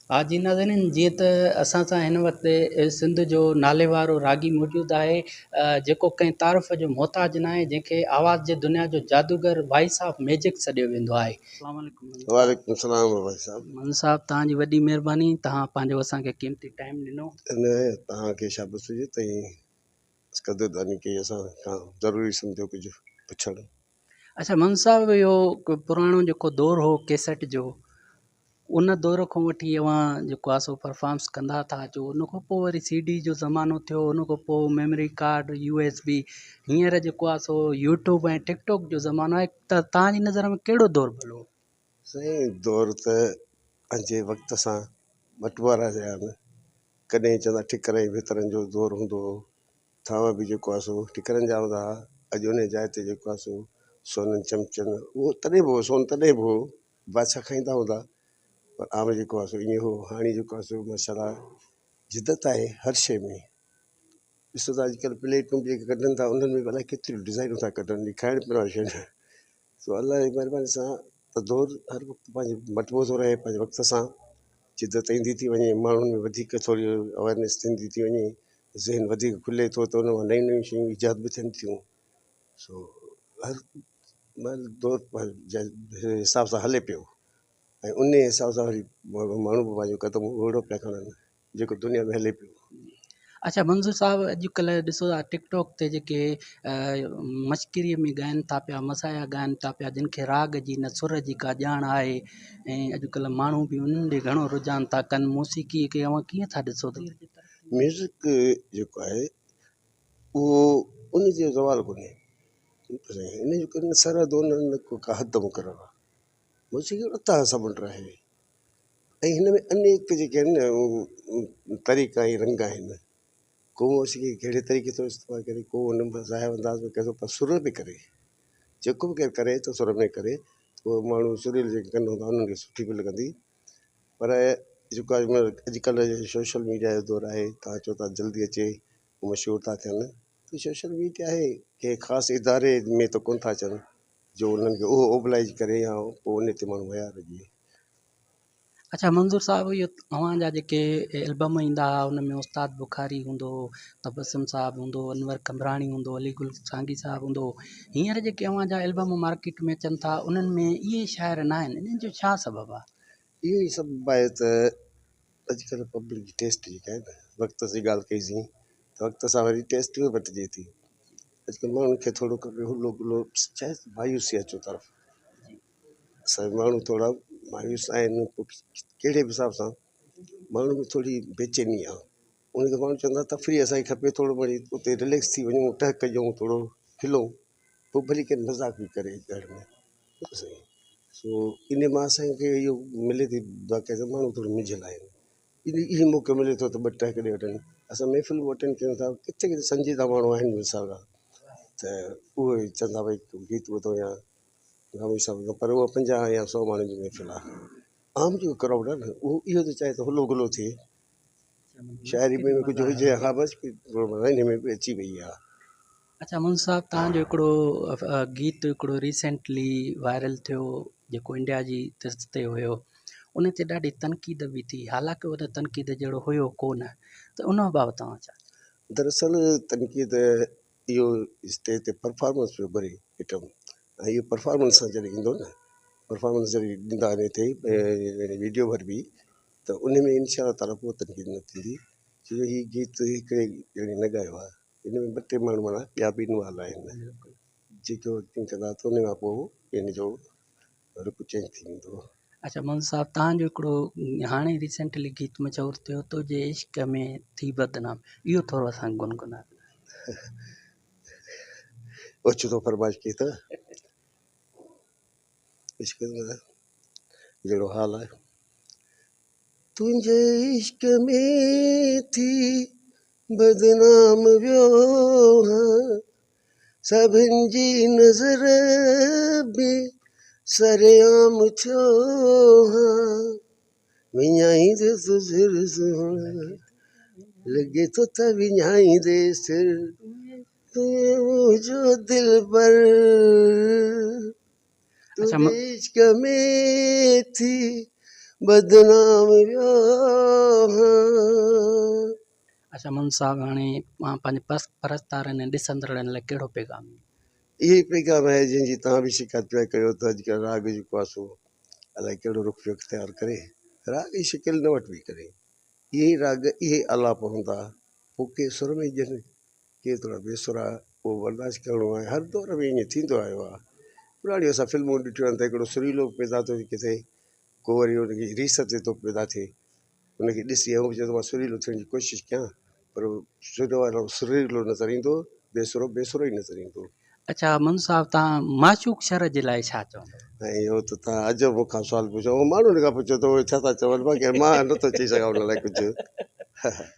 हा जी नाज़रीन, जीअं त असां सां हिन वक़्तु सिंध जो नाले वारो रागी मौजूदु आहे, जेको कंहिं तारीफ़ जो मोहताज न आहे, जंहिंखे आवाज़ जे दुनिया जो जादूगर वॉइस ऑफ मैजिक सॾियो वेंदो आहे। अस्सलाम वालेकुम मंज़ूर साहब। वालेकुम सलाम भाई साहब। मंज़ूर साहब, तव्हांजी वॾी महिरबानी, तव्हां पंहिंजो असांखे क़ीमती टाइम ॾिनो। इन तव्हांखे शाबत हुजे तई कदरदानी कई असां खां ज़रूरी सम्झो कुझु पुछणु। अच्छा मंज़ूर साहब, इहो पुराणो जेको दौरु हो कैसेट जो, उन दौर खां वठी अव्हां जेको आहे सो परफॉर्म्स कंदा था अचो, उन खां पोइ वरी CD जो ज़मानो थियो, उन खां पोइ मेमोरी कार्ड USB, हींअर जेको आहे सो यूट्यूब ऐं टिकटॉक जो ज़मानो आहे, त तव्हांजी नज़र में कहिड़ो दौरु भलो? साईं दौर त पंहिंजे वक़्त सां बंटवारा रहिया आहिनि। कॾहिं चवंदा ठिकर ऐं भितरनि जो दौरु हूंदो हो, थांव बि जेको आहे सो ठिकरनि जा हूंदा हुआ। अॼु उन जाइ ते जेको आहे सो सोननि चमचनि उहो तॾहिं बि हो, सोन तॾहिं बि हो, बादशाह खाईंदा हूंदा, पर आम जेको आहे सो ईअं हो। हाणे जेको आहे सो माशाल्लाह जिदत आहे हर शइ में। ॾिसो त अॼुकल्ह प्लेटूं जेके कढनि था उन्हनि में अलाए केतिरियूं डिज़ाइनूं था कढनि, खाइण पीअण वारी शयूं। सो अलाह जी महिरबानी सां त दौरु हर वक़्तु पंहिंजे मटबो थो रहे, पंहिंजे वक़्त सां जिदत ईंदी थी वञे, माण्हुनि में वधीक थोरी अवेयरनेस थींदी थी वञे, ज़हन वधीक खुले थो, त उन मां नयूं नयूं शयूं ईजाद बि थियनि थियूं। सो हर दौरु पंहिंजे हिसाब सां हले पियो, ऐं उन हिसाब सां वरी माण्हू बि पंहिंजो क़दम ओहिड़ो पिया खणनि जेको दुनिया में हले पियो। अच्छा मंज़ूर साहब, अॼुकल्ह ॾिसो था टिकटॉक ते जेके मश्किरीअ में ॻाइनि था पिया, मसाया ॻाइनि था पिया, जिन खे राग जी न सुर जी का ॼाण आहे, ऐं अॼुकल्ह माण्हू बि उन्हनि ॾे घणो रुझान था कनि, मौसीक़ीअ खे अव्हां कीअं था ॾिसो था? म्यूज़िक जेको आहे उहो उन जो ज़वालु कोन्हे, इन जो कोई सरहद न को का हद मुक़ररु आहे। मौसीक़ी उता समुंड आहे, ऐं हिन में अनेक जेके आहिनि न तरीक़ा ऐं रंग आहिनि। को मौसीक़ी कहिड़े तरीक़े थो इस्तेमालु करे, को हुन में ज़ाहिर अंदाज़ में करे थो, पर सुर में करे, जेको बि केरु करे थो सुर में करे, उहो माण्हू सुरील जेके कंदा हूंदा उन्हनि खे सुठी बि लॻंदी। पर जेको आहे अॼुकल्ह जो सोशल मीडिया जो दौरु आहे, तव्हां चओ था जल्दी अचे, मशहूरु था थियनि, त सोशल मीडिया आहे कंहिं ख़ासि इदारे में त कोन था अचनि जो उन्हनि खे उहो ओबलाइज करे या पोइ उन ते माण्हू वया रहिजे। अच्छा मंज़ूर साहब, इहो तव्हांजा जेके एल्बम ईंदा हुआ, उन में उस्ताद बुखारी हूंदो, तबसम साहब हूंदो, अनवर कमराणी हूंदो, अली गुल सांगी साहब हूंदो, हींअर जेके अव्हांजा एल्बम मार्केट में अचनि था, उन्हनि में इहे शाइर न आहिनि, इन्हनि जो छा सबबु आहे? इहो ई सभु आहे त अॼुकल्ह पब्लिक जी टेस्ट जेका आहे न, वक़्त जी ॻाल्हि कईसीं त वक़्त सां वरी टेस्ट बि बदिलिजे थी। अॼुकल्ह माण्हुनि खे थोरो हुलो गुलो छा आहे, मायूसी अचो तरफ़, असांजा माण्हू थोरा मायूस आहिनि, कहिड़े बि हिसाब सां माण्हू में थोरी बेचैनी आहे। उनखे माण्हू चवंदा तफ़री असांखे खपे, थोरो वरी उते रिलैक्स थी वञूं, टहक कयूं, थोरो खिलूं, पोइ भली केरु मज़ाक बि करे घर में। सही, सो इन मां असांखे इहो मिले थी बाक़ाइदा माण्हू थोरो मिझल आहिनि, इहो मौक़ो मिले थो त ॿ टहक ॾेई वठनि। असां महफ़िल बि अटेंड कयूं था, किथे किथे संजीदा माण्हू आहिनि मिसाल त उहे चवंदा भई गीत ॿुधो या गामी साहब, पर उहो 50 या 100 माण्हुनि जी महफ़िल आहे। आम जेको क्राउड आहे न, उहो इहो त चाहे त हुलो गुलो थिए, शाइरी में कुझु हुजे, हा बसि हिन में बि अची वई आहे। अच्छा मुंस साहब, तव्हांजो हिकिड़ो गीत हिकिड़ो रिसेंटली वायरल थियो, जेको इंडिया जी तर्ज ते हुयो, उन ते ॾाढी तनक़ीद बि थी, हालांकि उन तनक़ीद जहिड़ो हुयो कोन, त उन बाबति तव्हां छा? दरअसल तनक़ीद इहो स्टेज ते परफॉर्मेंस पियो घुरे आइटम, ऐं इहो परफॉर्मेंस सां जॾहिं ईंदो न, परफॉर्मेंस जॾहिं ॾींदा इन ते वीडियो भर बि, त उन में इनशा ताला पोइ तनक़ीद न थींदी, छो जो हीउ गीत हिकिड़े ॼणे न ॻायो आहे, इन में 2-3 माण्हू माना ॿिया बि इनवॉल्व आहिनि, जेको एक्टिंग कंदा त उन खां पोइ इन जो रुख चेंज थी वेंदो। अच्छा मुंस साहब, तव्हांजो हिकिड़ो हाणे रिसेंटली गीत मशहूरु थियो, तुंहिंजे इश्क में थी बदनाम, इहो थोरो असांखे गुनगुनायो। ओचितो फरमाइश कई त इश्क जहिड़ो हाल आहे, तुंहिंजे इश्क में थी बदनाम वियो हाँ, सभिनि जी नज़र बि सरेआम थियो हाँ, विञाईंदे तूं सिर सोना, लॻे थो त विञाईंदे सिर, तुंहिंजो दिल पर तुंहिंजे इश्क में थी बदनाम विया अच्छा मन साहब हाणे मां पंहिंजे परस्तारनि ऐं ॾिसंदड़नि लाइ कहिड़ो पैगाम? इहे पैगाम आहे जंहिंजी तव्हां बि शिकायत पिया कयो त अॼुकल्ह राग जेको आहे सो अलाए कहिड़ो रुख पियो इख़्तियार करे, राग जी शिकिल न वठिबी करे। इहे राग इहे आलाप हूंदा, पोइ के सुर में ॼनि, के थोरा बेसुरा, उहो बर्दाश्त करिणो आहे। हर दौर में ईअं थींदो आयो आहे। पुराणियूं असां फिल्मूं ॾिठियूं आहिनि त हिकिड़ो सुरीलो पैदा थो थिए किथे, को वरी हुनजी रीस ते थो पैदा थिए, हुनखे ॾिसी ऐं चए थो मां सुरीलो थियण जी कोशिशि कयां, पर सुर वारो सुरीलो नज़र ईंदो, बेसुरो बेसुरो ई नज़र ईंदो। अच्छा मन साहब तव्हां माशूक शर जे लाइ छा चवंदव? ऐं इहो त तव्हां अॼु मूंखां सुवालु पुछो, माण्हुनि खां पुछो त उहे छा था चवनि, बाक़ी मां नथो चई सघां हुन लाइ कुझु।